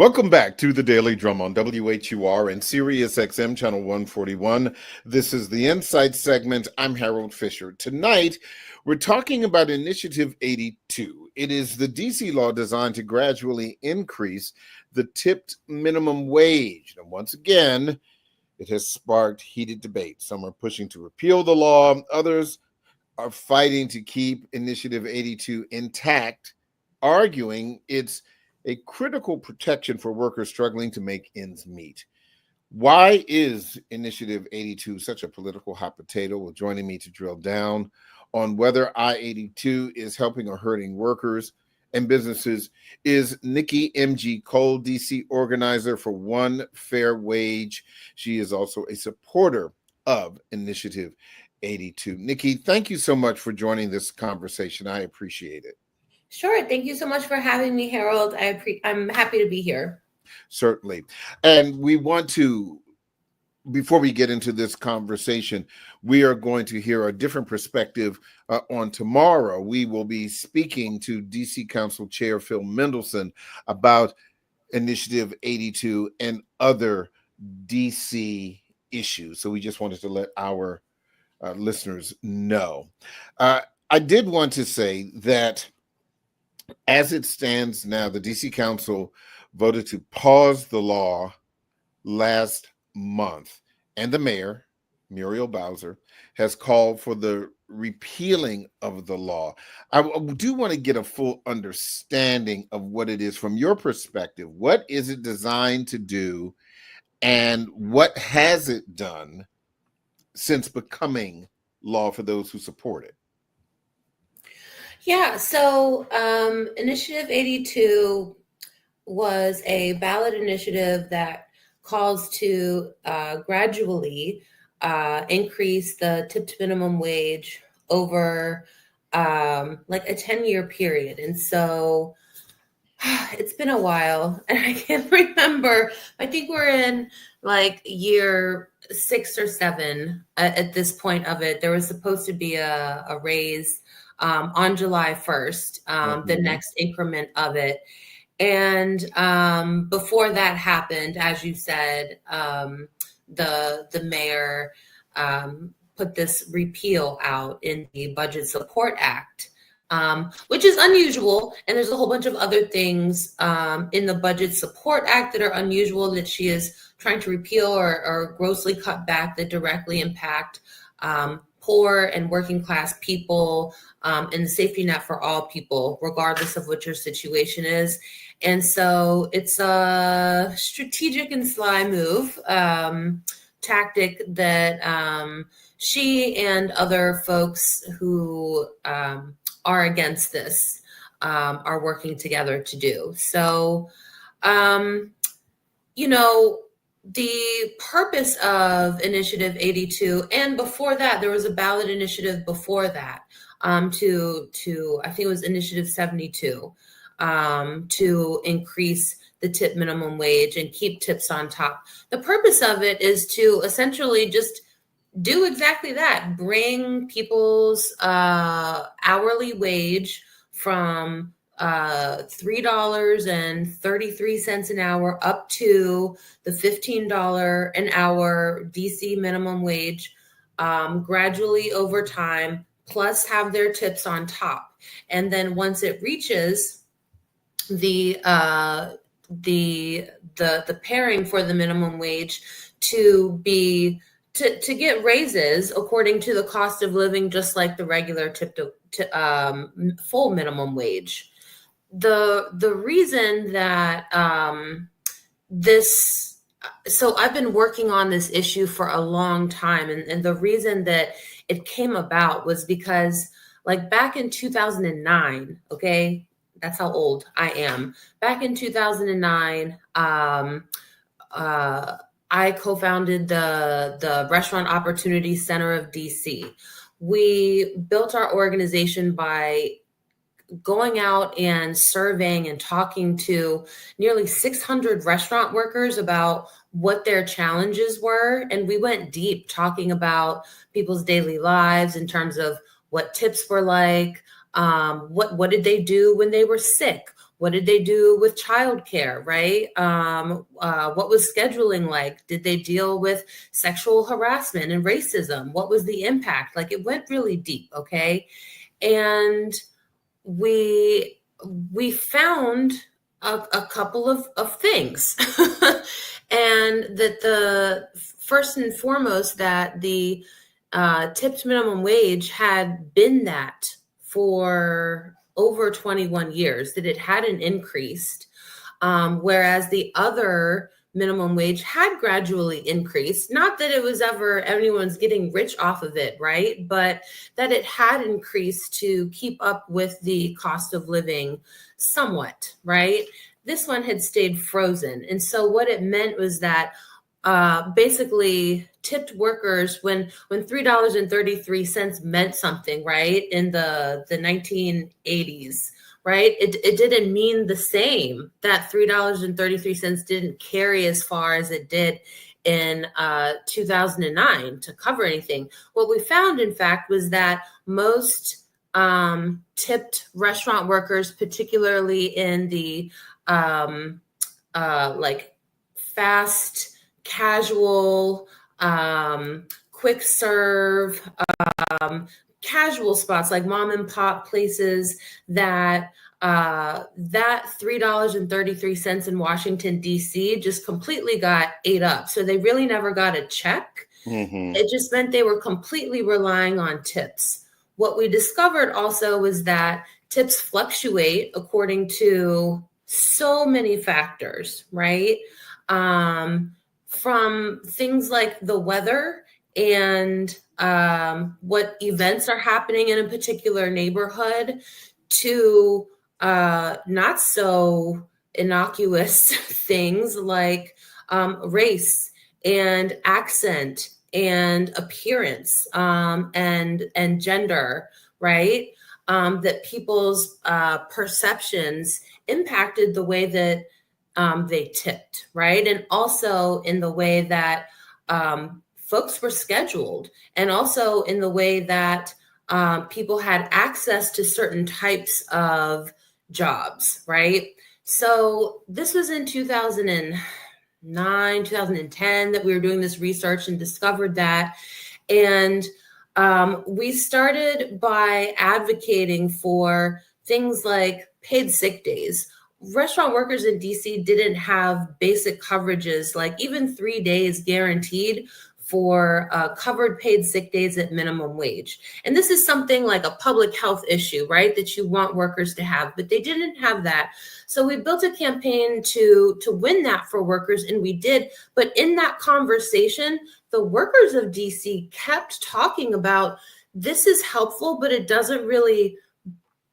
Welcome back to the Daily Drum on WHUR and Sirius XM Channel 141. This is the Insight segment. I'm Harold Fisher. Tonight, we're talking about Initiative 82. It is the DC law designed to gradually increase the tipped minimum wage. And once again, it has sparked heated debate. Some are pushing to repeal the law. Others are fighting to keep Initiative 82 intact, arguing it's a critical protection for workers struggling to make ends meet. Why is Initiative 82 such a political hot potato? Well, joining me to drill down on whether I-82 is helping or hurting workers and businesses is Nikki M.G. Cole, DC organizer for One Fair Wage. She is also a supporter of Initiative 82. Nikki, thank you so much for joining this conversation. I appreciate it. Sure. Thank you so much for having me, Harold. I'm happy to be here. Certainly. And we want to, before we get into this conversation, we are going to hear a different perspective on tomorrow. We will be speaking to DC Council Chair Phil Mendelson about Initiative 82 and other DC issues. So we just wanted to let our listeners know. I did want to say that as it stands now, the DC Council voted to pause the law last month, and the mayor, Muriel Bowser, has called for the repealing of the law. I do want to get a full understanding of what it is from your perspective. What is it designed to do, and what has it done since becoming law for those who support it? Yeah, so Initiative 82 was a ballot initiative that calls to gradually increase the tipped minimum wage over like a 10-year period. And so it's been a while, and I can't remember. I think we're in like year 6 or 7 at this point of it. There was supposed to be a raise on July 1st, the next increment of it. And before that happened, as you said, the mayor put this repeal out in the Budget Support Act, which is unusual. And there's a whole bunch of other things in the Budget Support Act that are unusual that she is trying to repeal or grossly cut back that directly impact poor and working class people, and the safety net for all people, regardless of what your situation is. And so it's a strategic and sly move, tactic that she and other folks who are against this are working together to do. So, the purpose of Initiative 82, and before that, there was a ballot initiative before that, to I think it was Initiative 72, to increase the tip minimum wage and keep tips on top. The purpose of it is to essentially just do exactly that: bring people's hourly wage from $3.33 an hour up to the $15 an hour DC minimum wage, gradually over time, plus have their tips on top. And then once it reaches the pairing for the minimum wage to get raises according to the cost of living, just like the regular full minimum wage. The reason that so I've been working on this issue for a long time, and the reason that it came about was because, like, back in 2009, okay, that's how old I am. Back in 2009, I co-founded the Restaurant Opportunity Center of DC. We built our organization by going out and surveying and talking to nearly 600 restaurant workers about what their challenges were. And we went deep talking about people's daily lives in terms of what tips were like, What did they do when they were sick? What did they do with childcare, right? What was scheduling like? Did they deal with sexual harassment and racism? What was the impact? Like, it went really deep, okay? And we found a couple of things. And that the first and foremost, that the tipped minimum wage had been that for over 21 years, that it hadn't increased, whereas the other minimum wage had gradually increased. Not that it was ever anyone's getting rich off of it, right? But that it had increased to keep up with the cost of living somewhat, right? This one had stayed frozen. And so what it meant was that basically tipped workers, when $3.33 meant something, right, in the 1980s, right, it didn't mean the same. That $3.33 didn't carry as far as it did in 2009 to cover anything. What we found, in fact, was that most tipped restaurant workers, particularly in the like fast casual, quick serve, casual spots like mom and pop places, that that $3.33 in Washington, D.C. just completely got ate up. So they really never got a check. Mm-hmm. It just meant they were completely relying on tips. What we discovered also was that tips fluctuate according to so many factors, right? From things like the weather and what events are happening in a particular neighborhood, to not so innocuous things like race and accent and appearance, and gender, right? That people's perceptions impacted the way that they tipped, right? And also in the way that folks were scheduled, and also in the way that people had access to certain types of jobs, right? So this was in 2009, 2010 that we were doing this research and discovered that. And we started by advocating for things like paid sick days. Restaurant workers in DC didn't have basic coverages, like even 3 days guaranteed for covered paid sick days at minimum wage. And this is something like a public health issue, right, that you want workers to have, but they didn't have that. So we built a campaign to win that for workers, and we did. But in that conversation, the workers of DC kept talking about, this is helpful, but it doesn't really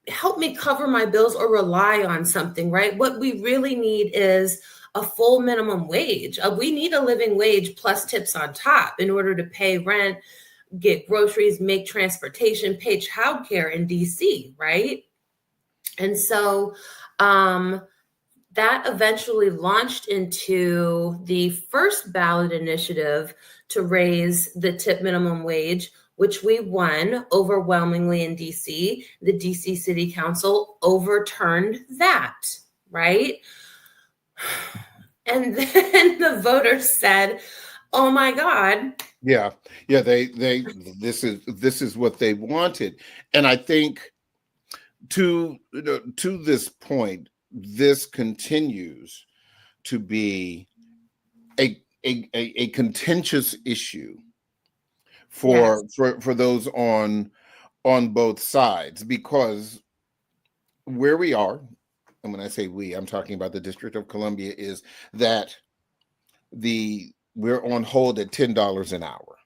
help me cover my bills or rely on something, right? What we really need is a full minimum wage. We need a living wage plus tips on top in order to pay rent, get groceries, make transportation, pay childcare in DC, right? And so that eventually launched into the first ballot initiative to raise the tip minimum wage, which we won overwhelmingly in DC. The DC City Council overturned that, right? And then the voters said, "Oh my God." Yeah. This is what they wanted. And I think to this point, this continues to be a contentious issue for those on both sides, because where we are, and when I say we, I'm talking about the District of Columbia, is that we're on hold at $10 an hour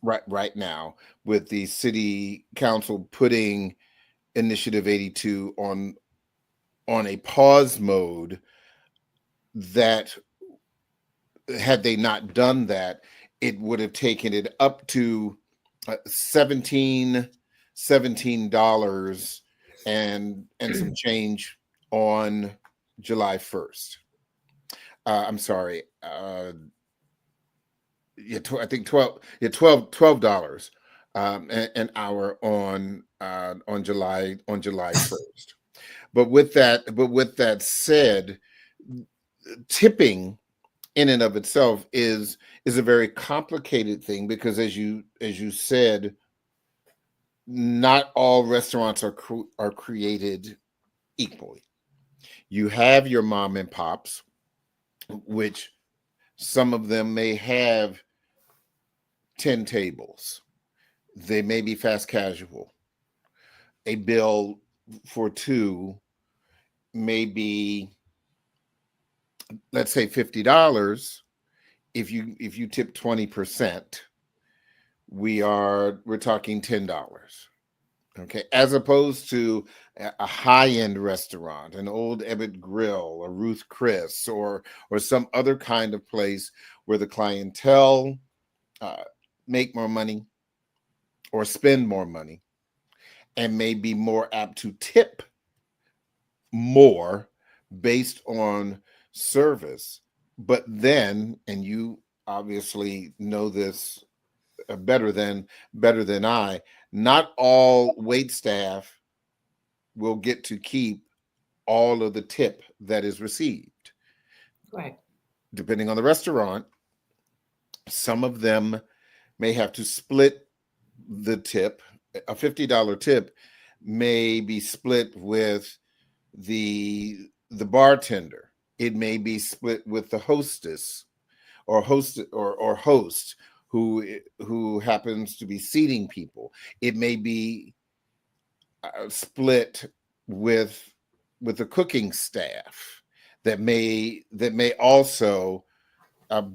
right now, with the city council putting Initiative 82 on a pause mode, that had they not done that, it would have taken it up to $17 and some change on July 1st. I'm sorry. I think $12 an hour on July 1st. But with that said, tipping in and of itself is a very complicated thing because as you said, not all restaurants are created equally. You have your mom and pops, which some of them may have 10 tables. They may be fast casual. A bill for two may be, let's say, $50. If you tip 20%, we're talking $10. Okay, as opposed to a high-end restaurant, an old Ebbett Grill, a Ruth Chris, or some other kind of place where the clientele uh, make more money or spend more money and may be more apt to tip more based on service. But then, and you obviously know this better than I, not all wait staff will get to keep all of the tip that is received. Right. Depending on the restaurant, some of them may have to split the tip. A $50 tip may be split with the bartender. It may be split with the hostess or host who happens to be seating people. It may be split with the cooking staff that may also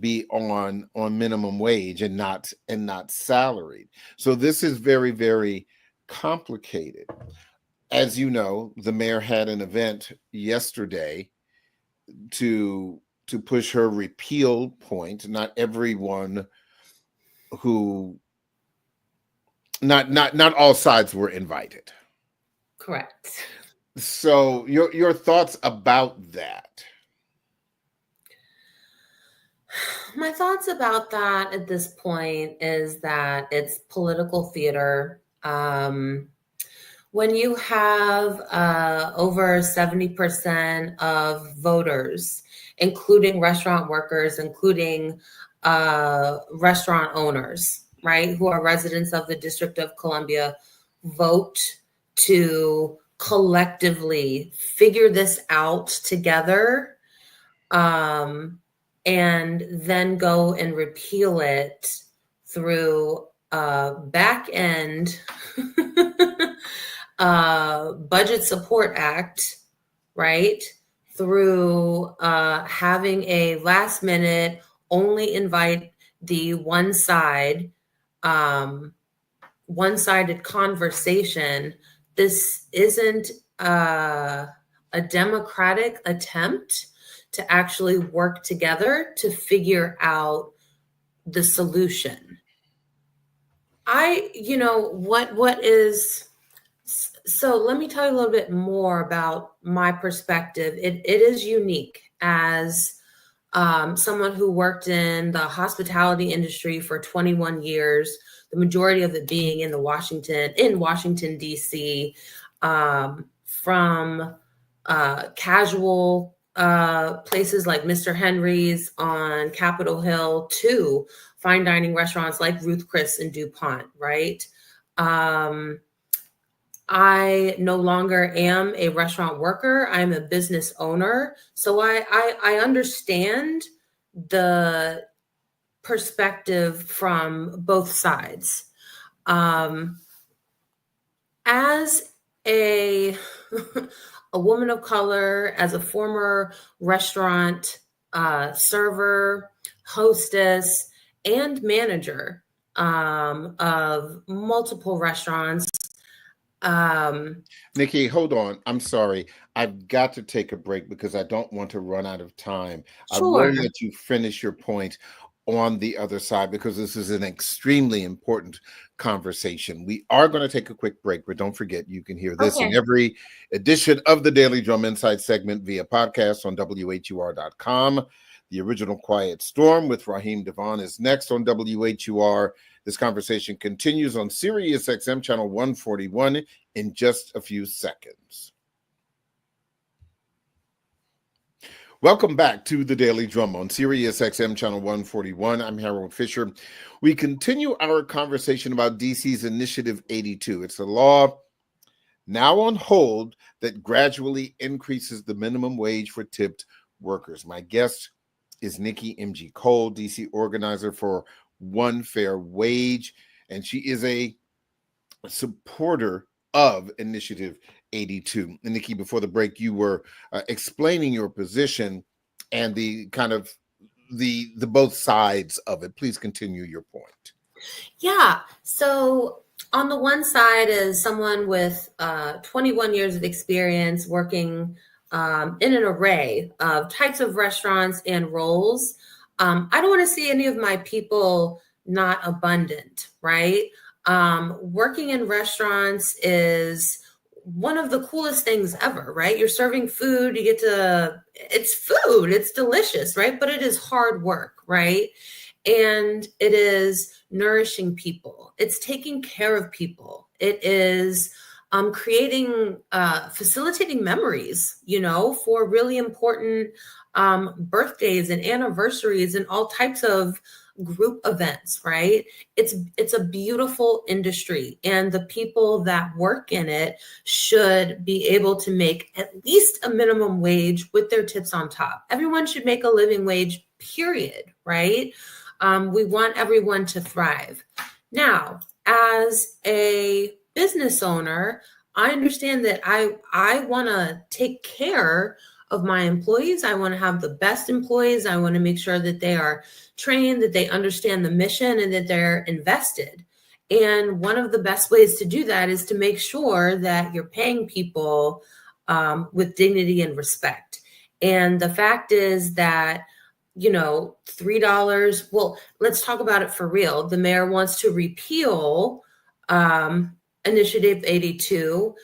be on minimum wage and not salaried. So this is very, very complicated. As you know, the mayor had an event yesterday to push her repeal point. Not everyone who not all sides were invited. Correct. So your thoughts about that? My thoughts about that at this point is that it's political theater. When you have over 70% of voters, including restaurant workers, including restaurant owners, right, who are residents of the District of Columbia, vote to collectively figure this out together, and then go and repeal it through back end budget support act, right? Through having a last minute only invite the one-sided conversation. This isn't a democratic attempt to actually work together to figure out the solution. So let me tell you a little bit more about my perspective. It is unique as someone who worked in the hospitality industry for 21 years, the majority of it being in Washington, D.C., from casual places like Mr. Henry's on Capitol Hill to fine dining restaurants like Ruth Chris and DuPont, right? I no longer am a restaurant worker. I'm a business owner. So I understand the perspective from both sides. As a woman of color, as a former restaurant server, hostess, and manager of multiple restaurants. Nikki, hold on. I'm sorry. I've got to take a break because I don't want to run out of time. I Sure. will let you finish your point on the other side because this is an extremely important conversation. We are going to take a quick break, but don't forget you can hear this in Okay. every edition of the Daily Drum Insight segment via podcast on WHUR.com. The original Quiet Storm with Raheem Devon is next on WHUR This conversation continues on Sirius XM channel 141 in just a few seconds. Welcome back to the Daily Drum on Sirius XM channel 141. I'm Harold Fisher. We continue our conversation about DC's Initiative 82. It's a law now on hold that gradually increases the minimum wage for tipped workers. My guest is Nikki M.G. Cole, DC organizer for One Fair Wage, and she is a supporter of Initiative 82. And Nikki, before the break, you were explaining your position and the kind of the both sides of it. Please continue your point. Yeah. So on the one side is someone with 21 years of experience working in an array of types of restaurants and roles. I don't want to see any of my people not abundant, right? Working in restaurants is one of the coolest things ever, right? You're serving food, it's food, it's delicious, right? But it is hard work, right? And it is nourishing people. It's taking care of people. It is facilitating memories, for really important birthdays and anniversaries and all types of group events, right? It's a beautiful industry, and the people that work in it should be able to make at least a minimum wage with their tips on top. Everyone should make a living wage, period, right? We want everyone to thrive. Now, as a business owner, I understand that I want to take care of my employees. I want to have the best employees. I want to make sure that they are trained, that they understand the mission, and that they're invested. And one of the best ways to do that is to make sure that you're paying people with dignity and respect. And the fact is that $3. Well, let's talk about it for real. The mayor wants to repeal Initiative 82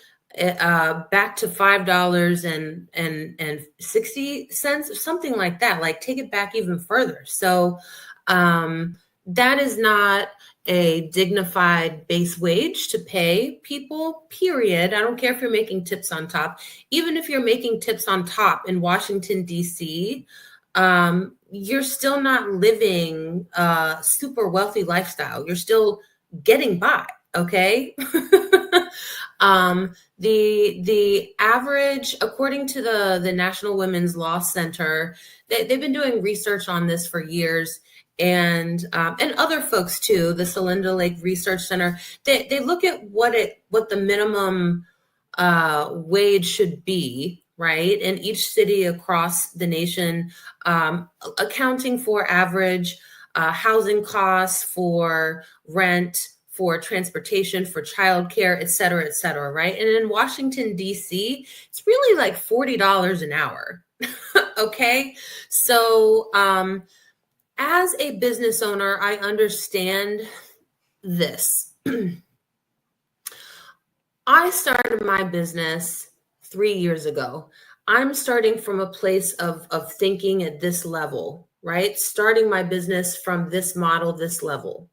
back to $5.60, something like that. Like, take it back even further. So that is not a dignified base wage to pay people, period. I don't care if you're making tips on top. Even if you're making tips on top in Washington, D.C., you're still not living a super wealthy lifestyle. You're still getting by, okay? The average, according to the National Women's Law Center, they've been doing research on this for years, and other folks too, the Celinda Lake Research Center, they look at what the minimum wage should be, right? In each city across the nation, accounting for average housing costs, for rent, for transportation, for childcare, et cetera, right? And in Washington, D.C., it's really like $40 an hour, okay? So as a business owner, I understand this. I started my business 3 years ago. I'm starting from a place of thinking at this level, right? Starting my business from this model, this level.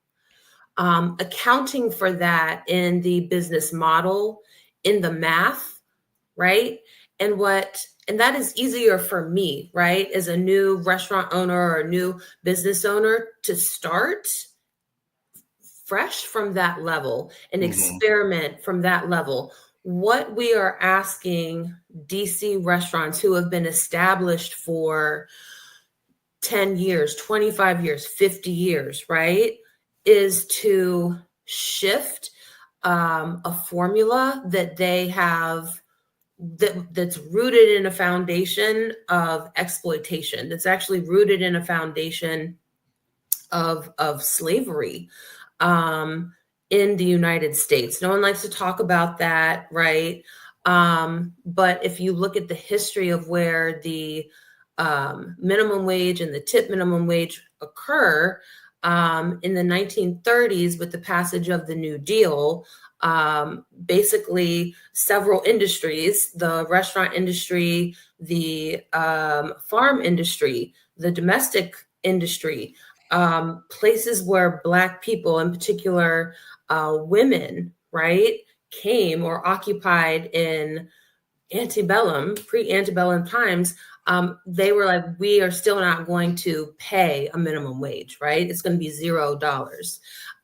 Accounting for that in the business model, in the math, right? And that is easier for me, right? As a new restaurant owner or a new business owner, to start fresh from that level and experiment from that level. What we are asking DC restaurants who have been established for 10 years, 25 years, 50 years, right, is to shift a formula that they have that's rooted in a foundation of exploitation, that's actually rooted in a foundation of slavery in the United States. No one likes to talk about that, right? But if you look at the history of where the minimum wage and the tip minimum wage occur, in the 1930s, with the passage of the New Deal, basically several industries, the restaurant industry, the farm industry, the domestic industry, places where Black people, in particular women, right, came or occupied in antebellum, pre-antebellum times, they were like, we are still not going to pay a minimum wage, right? It's going to be $0.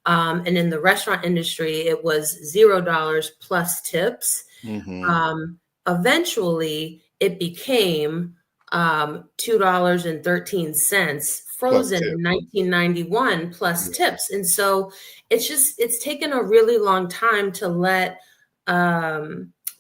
And in the restaurant industry, it was $0 plus tips. Mm-hmm. Eventually, it became $2.13, Plus frozen tip. in 1991 plus Yeah. tips. And so it's taken a really long time to let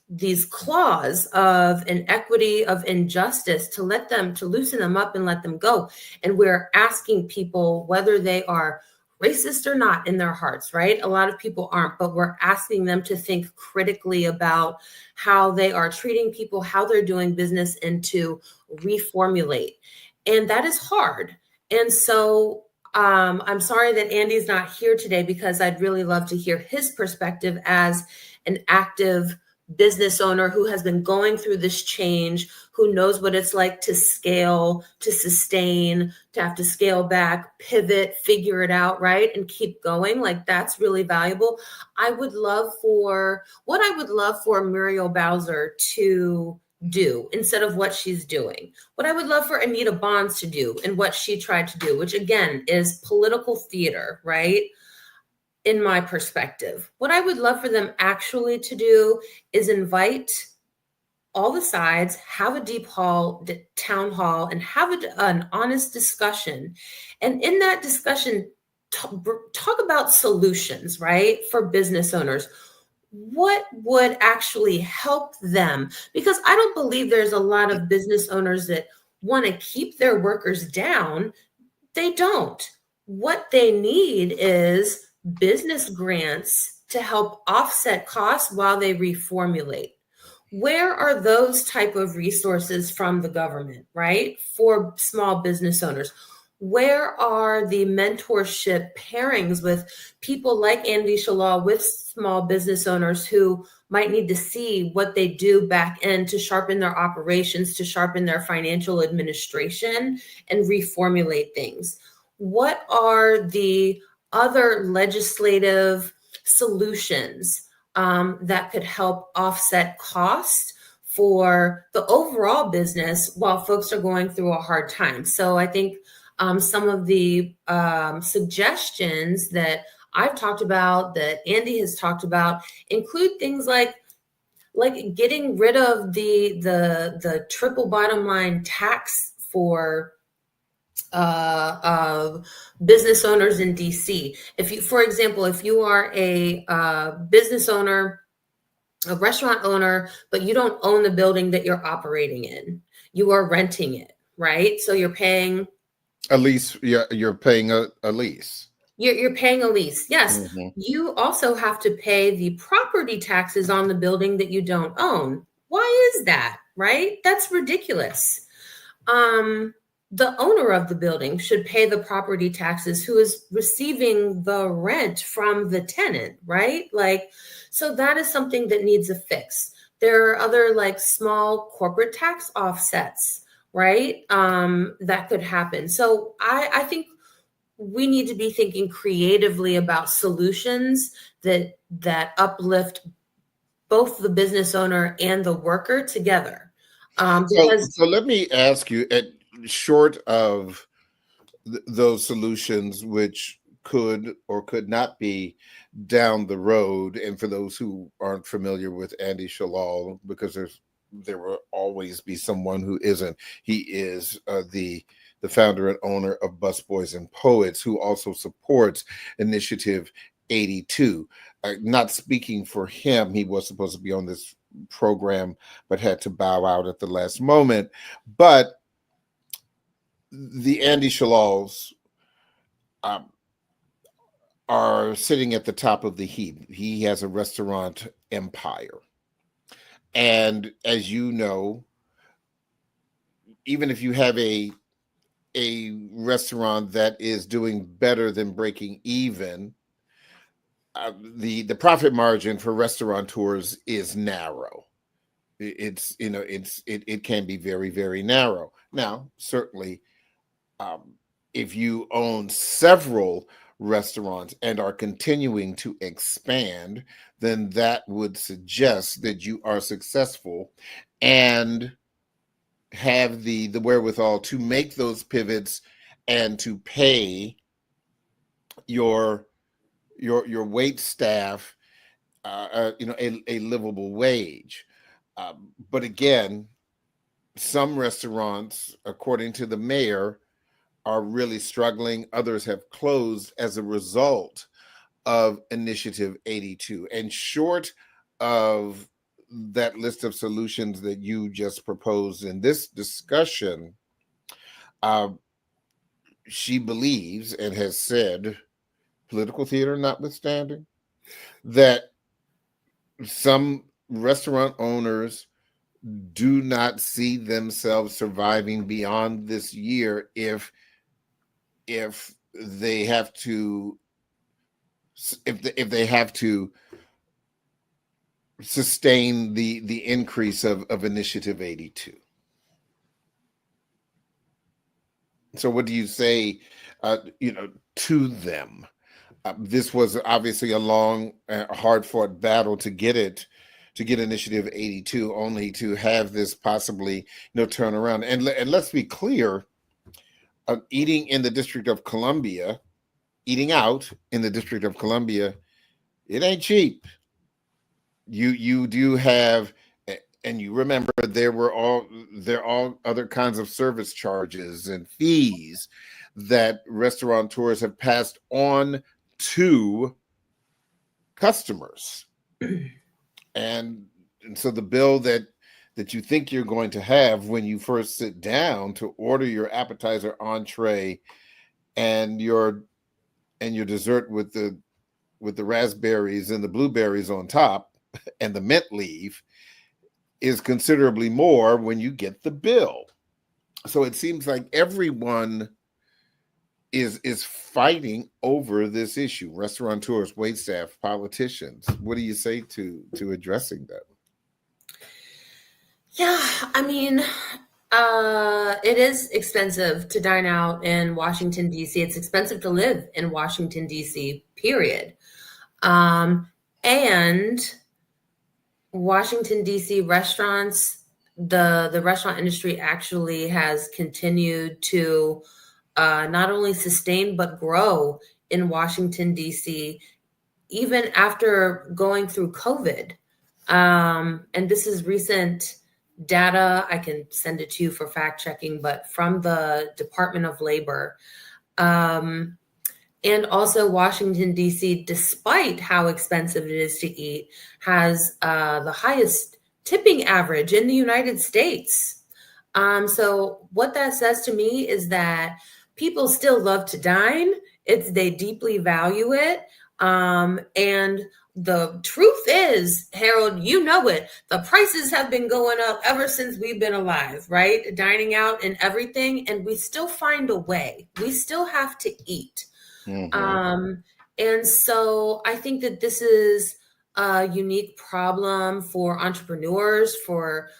these claws of inequity, of injustice, to loosen them up and let them go. And we're asking people whether they are racist or not in their hearts, right? A lot of people aren't, but we're asking them to think critically about how they are treating people, how they're doing business, and to reformulate. And that is hard. And so I'm sorry that Andy's not here today, because I'd really love to hear his perspective as an active business owner who has been going through this change, who knows what it's like to scale, to sustain, to have to scale back, pivot, figure it out, right? And keep going. Like, that's really valuable. What I would love for Muriel Bowser to do instead of what she's doing, what I would love for Anita Bonds to do and what she tried to do, which again is political theater, right? In my perspective, what I would love for them actually to do is invite all the sides, have a town hall, and have an honest discussion. And in that discussion, talk about solutions, right, for business owners. What would actually help them? Because I don't believe there's a lot of business owners that want to keep their workers down. They don't. What they need is business grants to help offset costs while they reformulate. Where are those type of resources from the government, right? For small business owners? Where are the mentorship pairings with people like Andy Shalal with small business owners who might need to see what they do back end to sharpen their operations, to sharpen their financial administration and reformulate things? What are the other legislative solutions that could help offset cost for the overall business while folks are going through a hard time? So I think some of the suggestions that I've talked about, that Andy has talked about, include things like getting rid of the triple bottom line tax for business owners in DC. If you, for example, if you are a business owner, a restaurant owner, but you don't own the building that you're operating in, you are renting it, right? So you're paying a lease. You're paying a lease. You're paying a lease. Yes. Mm-hmm. You also have to pay the property taxes on the building that you don't own. Why is that? Right? That's ridiculous. The owner of the building should pay the property taxes, who is receiving the rent from the tenant, right? Like, so that is something that needs a fix. There are other like small corporate tax offsets, right? That could happen. So I think we need to be thinking creatively about solutions that uplift both the business owner and the worker together. So let me ask you, short of those solutions, which could or could not be down the road, and for those who aren't familiar with Andy Shalal, because there will always be someone who isn't. He is the founder and owner of Busboys and Poets, who also supports Initiative 82. Not speaking for him, he was supposed to be on this program, but had to bow out at the last moment. But the Andy Shalals are sitting at the top of the heap. He has a restaurant empire. And as you know, even if you have a restaurant that is doing better than breaking even, the profit margin for restaurateurs is narrow. It can be very, very narrow. Now, certainly, if you own several restaurants and are continuing to expand, then that would suggest that you are successful and have the wherewithal to make those pivots and to pay your wait staff a livable wage. But again, some restaurants, according to the mayor, are really struggling. Others have closed as a result of Initiative 82. And short of that list of solutions that you just proposed in this discussion, uh, she believes and has said, political theater notwithstanding, that some restaurant owners do not see themselves surviving beyond this year if they have to sustain the increase of Initiative 82. So what do you say to them? This was obviously a long, hard-fought battle to get Initiative 82, only to have this possibly turn around. And let's be clear, eating out in the District of Columbia, it ain't cheap. You do have, and you remember there are all other kinds of service charges and fees that restaurateurs have passed on to customers. And so the bill that you think you're going to have when you first sit down to order your appetizer, entree, and your dessert with the raspberries and the blueberries on top and the mint leaf is considerably more when you get the bill. So it seems like everyone is fighting over this issue. Restaurateurs, waitstaff, politicians. What do you say to addressing that? Yeah, I mean, it is expensive to dine out in Washington, D.C. It's expensive to live in Washington, D.C., period. And Washington, D.C. restaurants, the restaurant industry actually has continued to not only sustain but grow in Washington, D.C., even after going through COVID. And this is recent data. I can send it to you for fact checking, but from the Department of Labor. And also Washington, D.C., despite how expensive it is to eat, has the highest tipping average in the United States. So what that says to me is that people still love to dine. They deeply value it. And the truth is, Harold, you know it, the prices have been going up ever since we've been alive, right? Dining out and everything. And we still find a way. We still have to eat. Mm-hmm. And so I think that this is a unique problem for entrepreneurs, for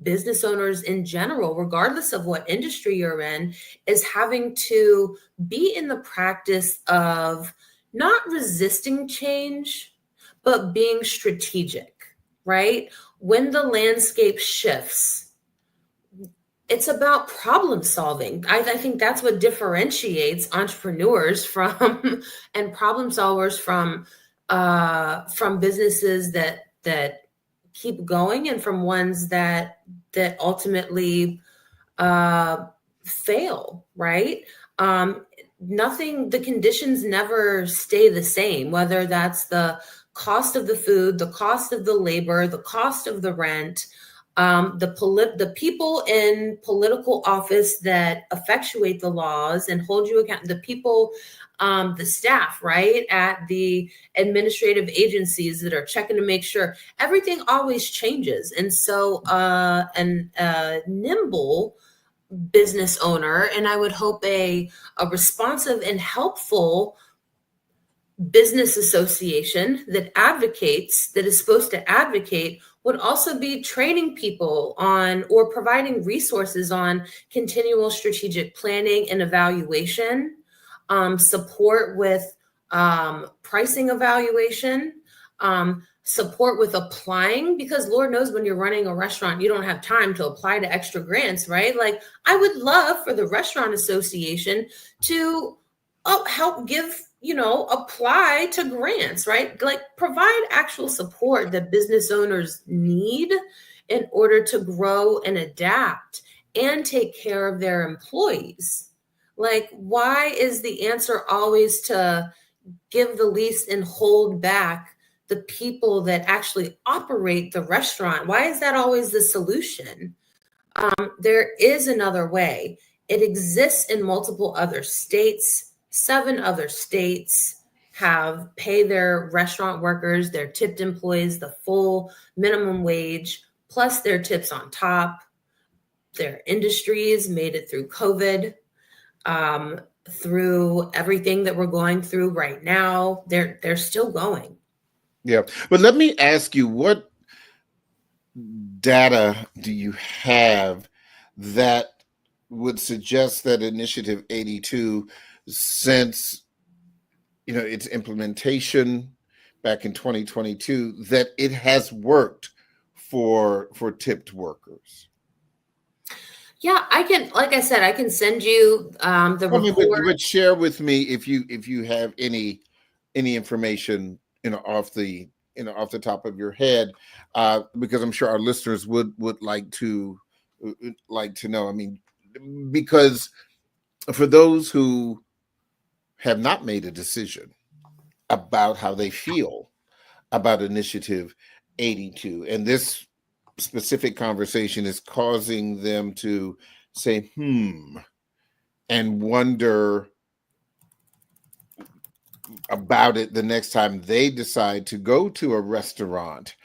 business owners in general, regardless of what industry you're in, is having to be in the practice of not resisting change, but being strategic, right? When the landscape shifts, it's about problem solving. I think that's what differentiates entrepreneurs from and problem solvers from businesses that keep going and from ones that ultimately fail, right? The conditions never stay the same, whether that's the cost of the food, the cost of the labor, the cost of the rent, the people in political office that effectuate the laws and hold you accountable, the people, the staff, right, at the administrative agencies that are checking to make sure everything always changes. And so nimble business owner, and I would hope a responsive and helpful business association that is supposed to advocate would also be training people on or providing resources on continual strategic planning and evaluation, support with pricing evaluation, support with applying, because Lord knows when you're running a restaurant, you don't have time to apply to extra grants, right? Like, I would love for the Restaurant Association to help give, apply to grants, right? Like, provide actual support that business owners need in order to grow and adapt and take care of their employees. Like, why is the answer always to give the least and hold back the people that actually operate the restaurant? Why is that always the solution? There is another way. It exists in multiple other states. 7 other states have pay their restaurant workers, their tipped employees, the full minimum wage, plus their tips on top. Their industries made it through COVID, through everything that we're going through right now. They're still going. Yeah. But let me ask you, what data do you have that would suggest that Initiative 82, since its implementation back in 2022, that it has worked for tipped workers? Yeah, I can. Like I said, I can send you the report. But share with me if you have any information off the top of your head, because I'm sure our listeners would like to know. I mean, because for those who have not made a decision about how they feel about Initiative 82, and this specific conversation is causing them to say, and wonder about it the next time they decide to go to a restaurant,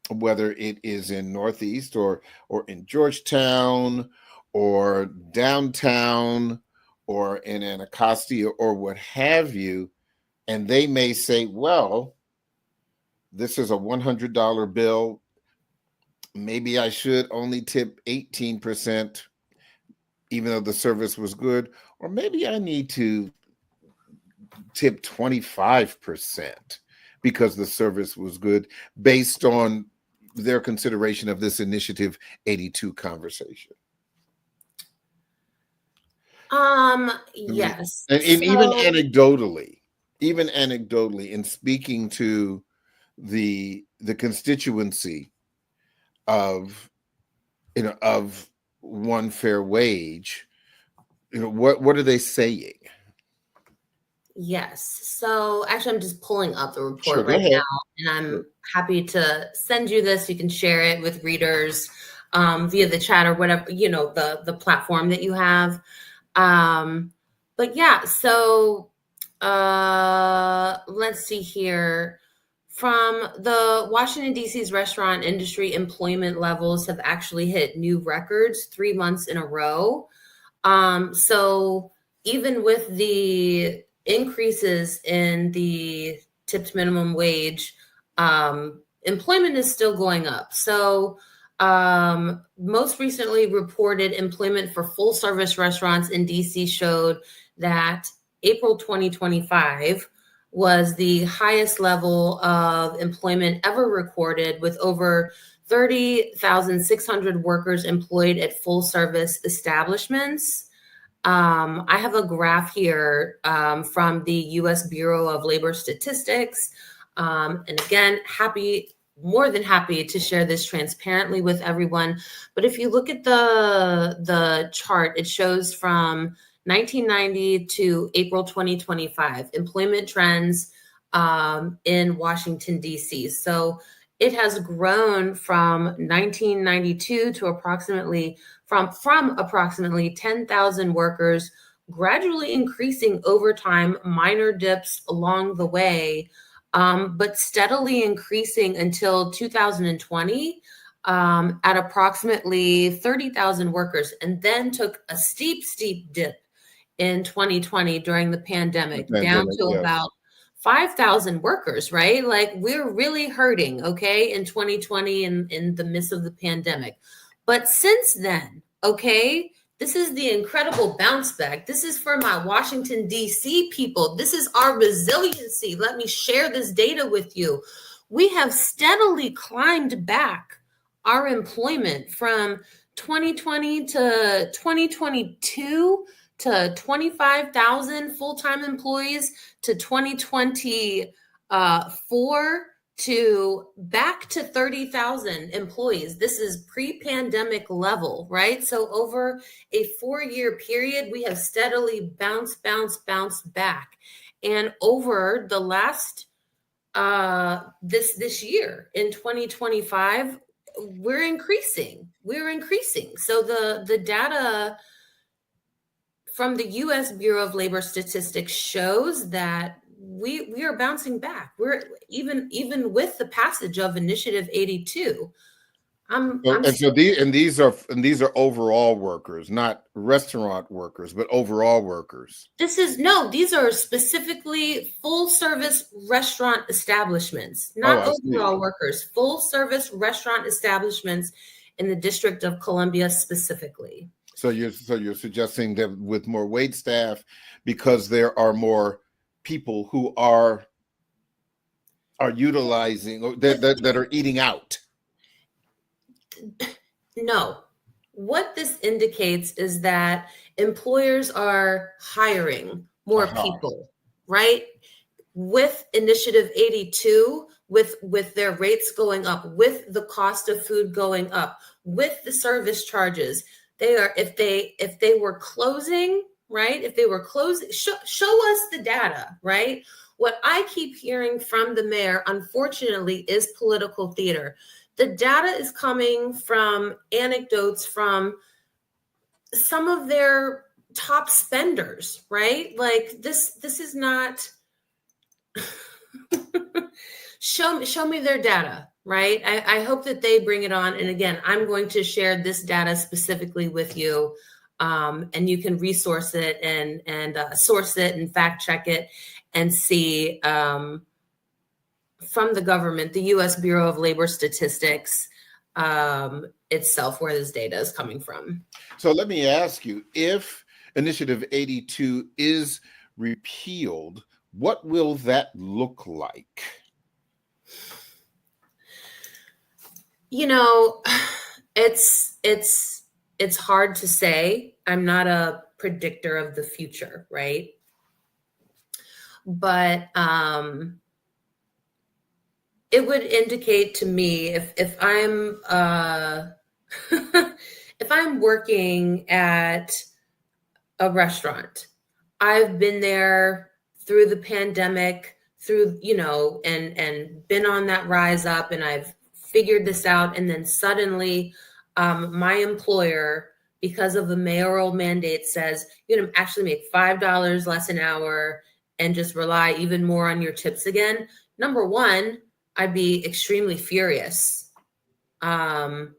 whether it is in Northeast or in Georgetown or downtown or in Anacostia or what have you. And they may say, well, this is a $100 bill. Maybe I should only tip 18%, even though the service was good. Or maybe I need to tip 25% because the service was good, based on their consideration of this Initiative 82 conversation. Yes. And even anecdotally, in speaking to the constituency of one fair wage, what are they saying? Yes. So actually, I'm just pulling up the report Sure, now, and I'm happy to send you this. You can share it with readers via the chat or whatever, the platform that you have. But yeah, so let's see here. From the Washington, D.C.'s restaurant industry, employment levels have actually hit new records 3 months in a row. So even with the increases in the tipped minimum wage, employment is still going up. So most recently reported employment for full service restaurants in DC showed that April 2025 was the highest level of employment ever recorded, with over 30,600 workers employed at full service establishments. I have a graph here from the U.S. Bureau of Labor Statistics. And again, more than happy to share this transparently with everyone. But if you look at the chart, it shows from 1990 to April 2025 employment trends in Washington, D.C. So it has grown from 1992 to approximately 10,000 workers, gradually increasing over time, minor dips along the way, but steadily increasing until 2020 at approximately 30,000 workers, and then took a steep dip in 2020 during the pandemic, down to about 5,000 workers, right? Like we're really hurting, okay, in 2020 and in the midst of the pandemic. But since then, okay, this is the incredible bounce back. This is for my Washington, D.C. people. This is our resiliency. Let me share this data with you. We have steadily climbed back our employment from 2020 to 2022 to 25,000 full-time employees to 2024 to back to 30,000 employees. This is pre-pandemic level, right? So over a 4-year period, we have steadily bounced back. And over the last this year in 2025, we're increasing. So the data from the U.S. Bureau of Labor Statistics shows that we are bouncing back. We're even with the passage of Initiative 82. These are overall workers, not restaurant workers, but overall workers. These are specifically full service restaurant establishments, not overall workers, full service restaurant establishments in the District of Columbia specifically. So you're suggesting that with more wait staff, because there are more people who are utilizing that are eating out. No. What this indicates is that employers are hiring more people, right? With Initiative 82, with their rates going up, with the cost of food going up, with the service charges, if they were closing, right? If they were closing, show us the data, right? What I keep hearing from the mayor, unfortunately, is political theater. The data is coming from anecdotes from some of their top spenders, right? Like this is not show me their data, right? I hope that they bring it on. And again, I'm going to share this data specifically with you, and you can resource it and source it and fact check it and see from the government, the U.S. Bureau of Labor Statistics itself, where this data is coming from. So let me ask you, if Initiative 82 is repealed, what will that look like? You know, it's hard to say. I'm not a predictor of the future, right? But it would indicate to me if I'm if I'm working at a restaurant, I've been there through the pandemic, and been on that rise up, and I've figured this out, and then suddenly my employer, because of the mayoral mandate, says you're gonna actually make $5 less an hour and just rely even more on your tips again. Number one, I'd be extremely furious. From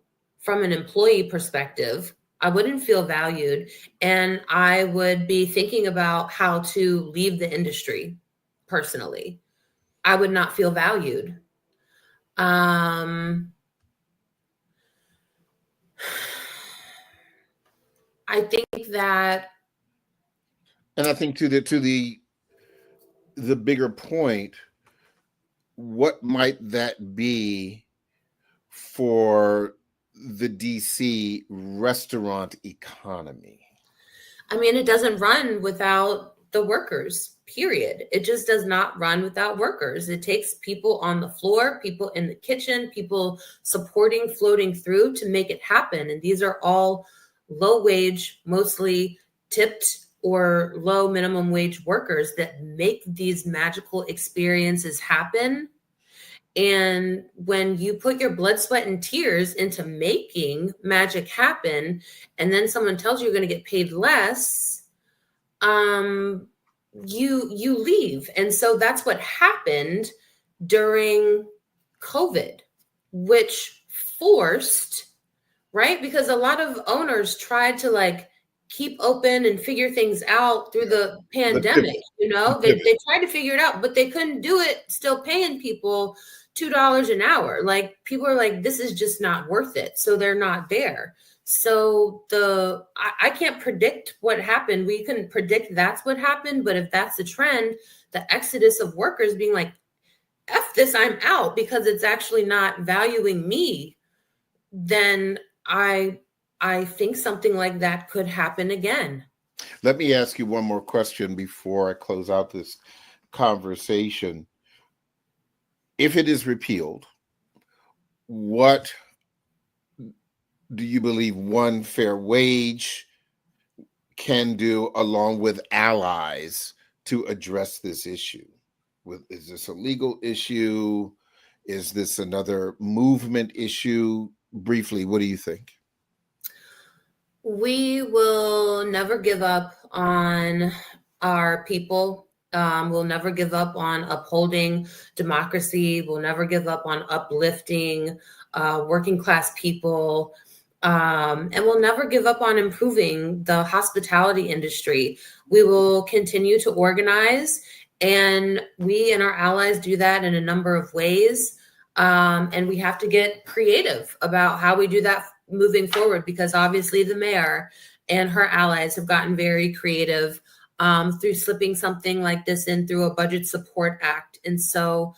an employee perspective, I wouldn't feel valued, and I would be thinking about how to leave the industry personally. I would not feel valued. I think that, and I think to the bigger point, what might that be for the DC restaurant economy? I mean, it doesn't run without the workers, period. It just does not run without workers. It takes people on the floor, people in the kitchen, people supporting, floating through to make it happen. And these are all low wage, mostly tipped or low minimum wage workers that make these magical experiences happen. And when you put your blood, sweat, and tears into making magic happen, and then someone tells you you're going to get paid less, you leave. And so that's what happened during COVID, which forced, right? Because a lot of owners tried to keep open and figure things out through the pandemic. They tried to figure it out, but they couldn't do it still paying people $2 an hour. Like, people are like, this is just not worth it, so they're not there. So I can't predict what happened. We couldn't predict that's what happened, but if that's the trend, the exodus of workers being like, F this, I'm out, because it's actually not valuing me, then I think something like that could happen again. Let me ask you one more question before I close out this conversation. If it is repealed, what do you believe one fair wage can do along with allies to address this issue? Is this a legal issue? Is this another movement issue? Briefly, what do you think? We will never give up on our people. We'll never give up on upholding democracy. We'll never give up on uplifting working class people. And we'll never give up on improving the hospitality industry. We will continue to organize, and we and our allies do that in a number of ways. And we have to get creative about how we do that moving forward, because obviously the mayor and her allies have gotten very creative through slipping something like this in through a budget support act. And so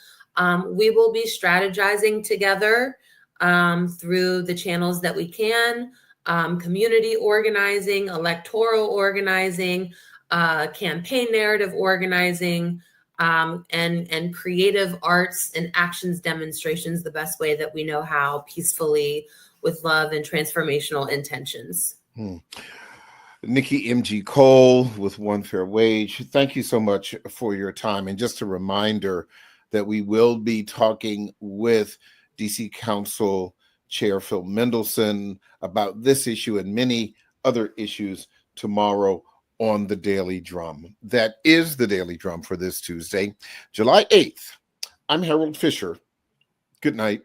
we will be strategizing together through the channels that we can, community organizing, electoral organizing, campaign narrative organizing, and creative arts and actions demonstrations, the best way that we know how, peacefully, with love and transformational intentions. Nikki M.G. Cole with One Fair Wage, thank you so much for your time. And just a reminder that we will be talking with DC Council Chair Phil Mendelson about this issue and many other issues tomorrow on the Daily Drum. That is the Daily Drum for this Tuesday, July 8th. I'm Harold Fisher. Good night.